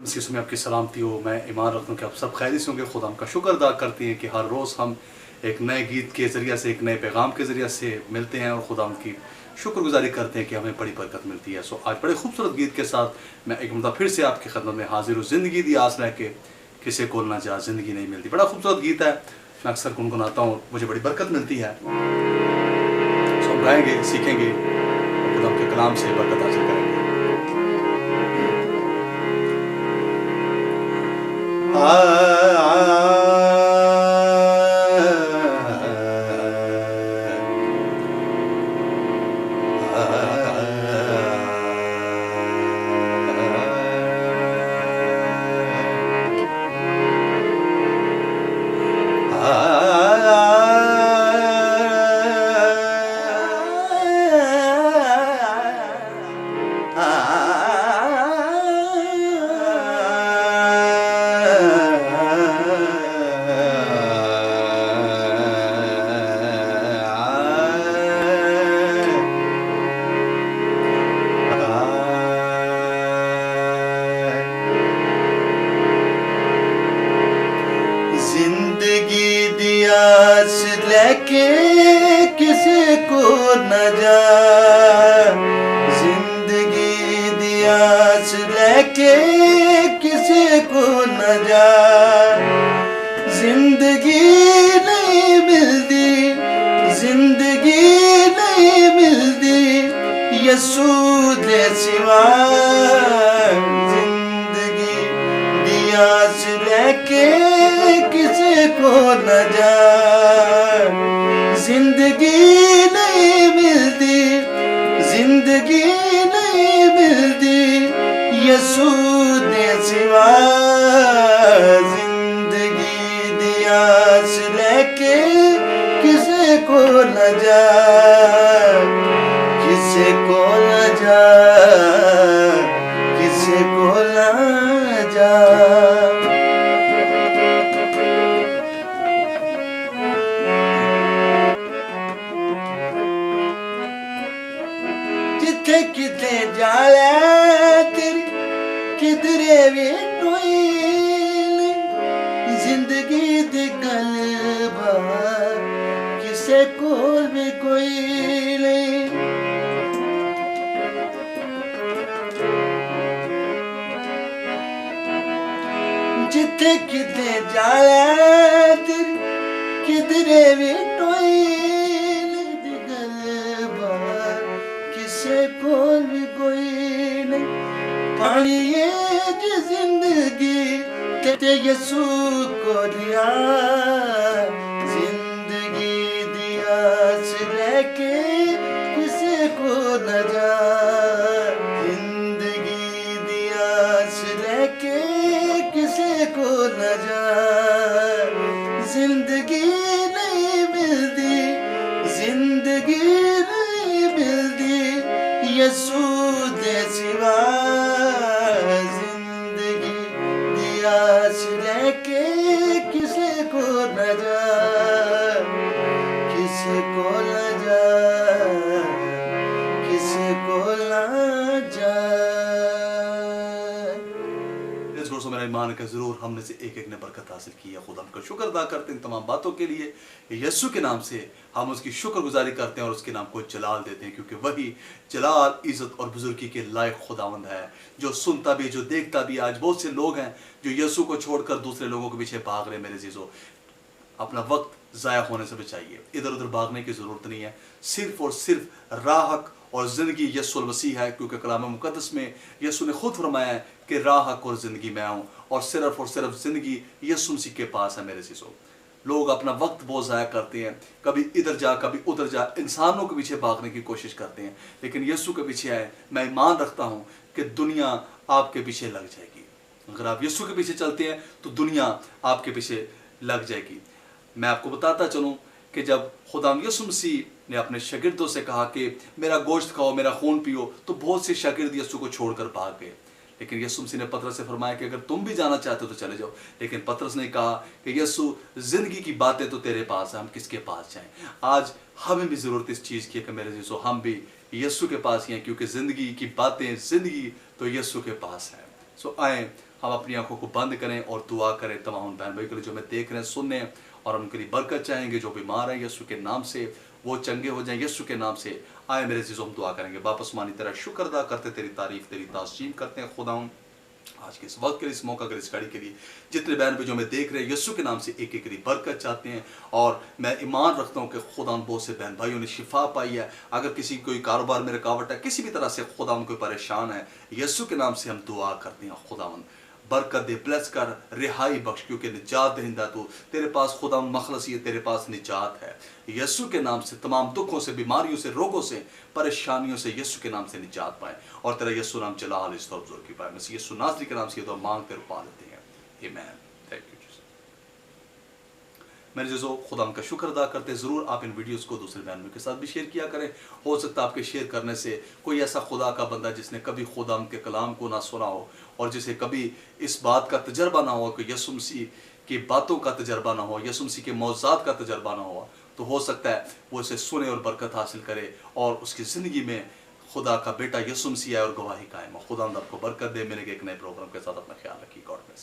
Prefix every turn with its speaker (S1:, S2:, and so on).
S1: में आपकी सलामती हो। मैं ईमान रखता हूँ कि आप सब खैरियत से होंगे। खुदा का शुक्र अदा करते हैं कि हर रोज़ हम एक नए गीत के ज़रिए से, एक नए पैगाम के ज़रिए से मिलते हैं और खुदा की शुक्रगुजारी करते हैं कि हमें बड़ी बरकत मिलती है। आज बड़े खूबसूरत गीत के साथ मैं एक मरतबा फिर से आपकी खिदमत में हाजिर हूँ। ज़िंदगी दी आस रह के किसे को ना जा, ज़िंदगी नहीं मिलती। बड़ा खूबसूरत गीत है, मैं अक्सर गुनगुनाता हूँ, मुझे बड़ी बरकत मिलती है। हम गाएंगे, सीखेंगे और खुदा के कलाम से बरकत हासिल करेंगे।
S2: लेके किसी को न जा, जिंदगी दी आस लेके किसी को न जा। जिंदगी नहीं मिलती, जिंदगी नहीं मिलती यीशु दे सिवा। जिंदगी दी आस लेके किसी को न जा, जिंदगी नहीं मिलती, जिंदगी नहीं मिलती यीशु दे सिवा। जिंदगी दी आस लेके किसी को न जा, किसी को न जा, किसी को न जा। किते जाले तेरी किधरे भी टोइल, जिंदगी दी गलबा किसे को भी कोई नहीं। जिथे किते जाले तेरी किधरे भी टोइल, दी गलबा किसे को भी कोई नहीं। पानी ये जिंदगी ते यीशु को दिया, जिंदगी दी आस लेके किसी को न जा। जिंदगी दी आस लेके किसी को न जा। जिंदगी नहीं मिलती, जिंदगी नहीं मिलती यीशु दे सिवा। जिंदगी दी आस लेके किसी को न जा, किसी को न जा, किसी को न जा।
S1: इस वर्ष मेरा ईमान है कि ज़रूर हमने से एक एक ने बरकत हासिल की है। खुदा का शुक्र अदा करते हैं इन तमाम बातों के लिए। यीशु के नाम से हम उसकी शुक्रगुजारी करते हैं और उसके नाम को जलाल देते हैं, क्योंकि वही जलाल, इज़्ज़त और बुजुर्गी के लायक खुदावंद है, जो सुनता भी, जो देखता भी। आज बहुत से लोग हैं जो यीशु को छोड़कर दूसरे लोगों के पीछे भाग रहे हैं। मेरे जीजो, अपना वक्त ज़ाया होने से बचाइए, इधर उधर भागने की ज़रूरत नहीं है। सिर्फ और सिर्फ राहक और ज़िंदगी यीशु मसीह है, क्योंकि कलाम मुक़द्दस में यीशु ने खुद फरमाया है कि राहक और ज़िंदगी मैं हूँ, और सिर्फ ज़िंदगी यीशु मसीह के पास है। मेरे जीजो, लोग अपना वक्त बहुत ज़ाया करते हैं, कभी इधर जा कभी उधर जा, इंसानों के पीछे भागने की कोशिश करते हैं, लेकिन यीशु के पीछे आए। मैं ईमान रखता हूँ कि दुनिया आपके पीछे लग जाएगी। अगर आप यीशु के पीछे चलते हैं तो दुनिया आपके पीछे लग जाएगी। मैं आपको बताता चलूँ कि जब खुदा यीशु मसीह ने अपने शागिर्दों से कहा कि मेरा गोश्त खाओ, मेरा खून पियो, तो बहुत से शागिर्द यीशु को छोड़कर भाग गए। लेकिन यीशु मसीह ने पतरस से फरमाया कि अगर तुम भी जाना चाहते हो तो चले जाओ। लेकिन पतरस ने कहा कि यीशु, जिंदगी की बातें तो तेरे पास है, हम किसके पास जाएं। आज हमें भी ज़रूरत इस चीज़ की है कि मेरे यीशु, हम भी यीशु के पास ही हैं, क्योंकि ज़िंदगी की बातें, ज़िंदगी तो यीशु के पास है। सो आए हम अपनी आंखों को बंद करें और दुआ करें तमाम बहन भाई के लिए जो हमें देख रहे हैं, सुन रहे हैं, और उनके लिए बरकत चाहेंगे। जो बीमार हैं यीशु के नाम से वो चंगे हो जाएं यीशु के नाम से। आए मेरे चीज़ों हम दुआ करेंगे। वापस मानी तेरा शुक्र अदा करते, तेरी तारीफ तेरी ताज़ीम करते हैं खुदाऊं, आज के इस वक्त के लिए, इस मौका के लिए, इस घड़ी के लिए। जितने बहन भाई जो हमें देख रहे हैं यीशु के नाम से एक एक की बरकत चाहते हैं। और मैं ईमान रखता हूँ कि खुदा बहुत से बहन भाइयों ने शिफा पाई है। अगर किसी कोई कारोबार में रुकावट है, किसी भी तरह से खुदा कोई परेशान है, यीशु के नाम से हम दुआ करते हैं खुदावन बरकत दे, ब्लेस कर, रिहाई बख्श, क्योंकि निजात दहिंदा तू, तेरे पास खुदा मखलसी है, तेरे पास निजात है। यीशु के नाम से तमाम दुखों से, बीमारियों से, रोगों से, परेशानियों से यीशु के नाम से निजात पाए और तेरा यीशु नाम जलाल इस तौर की पाए। मसीह यीशु नासरी के नाम से ये तो मांगते और पा लेते हैं। आमीन। Thank you Jesus. मेरे जीजो खुदा का शुक्र अदा करते, ज़रूर आप इन वीडियोस को दूसरे बहनों के साथ भी शेयर किया करें। हो सकता है आपके शेयर करने से कोई ऐसा खुदा का बंदा जिसने कभी खुदा के कलाम को ना सुना हो और जिसे कभी इस बात का तजर्बा ना हो कि यीशु मसीह की बातों का तजर्बा ना हो, यीशु मसीह के मौज़ात का तजर्बा ना हो, तो हो सकता है वो इसे सुने और बरकत हासिल करे और उसकी ज़िंदगी में खुदा का बेटा यीशु मसीह आए और गवाही कायम हो। खुदा आपको बरकत दे। मिलेंगे एक नए प्रोग्राम के साथ। अपना ख्याल रखिए। God bless.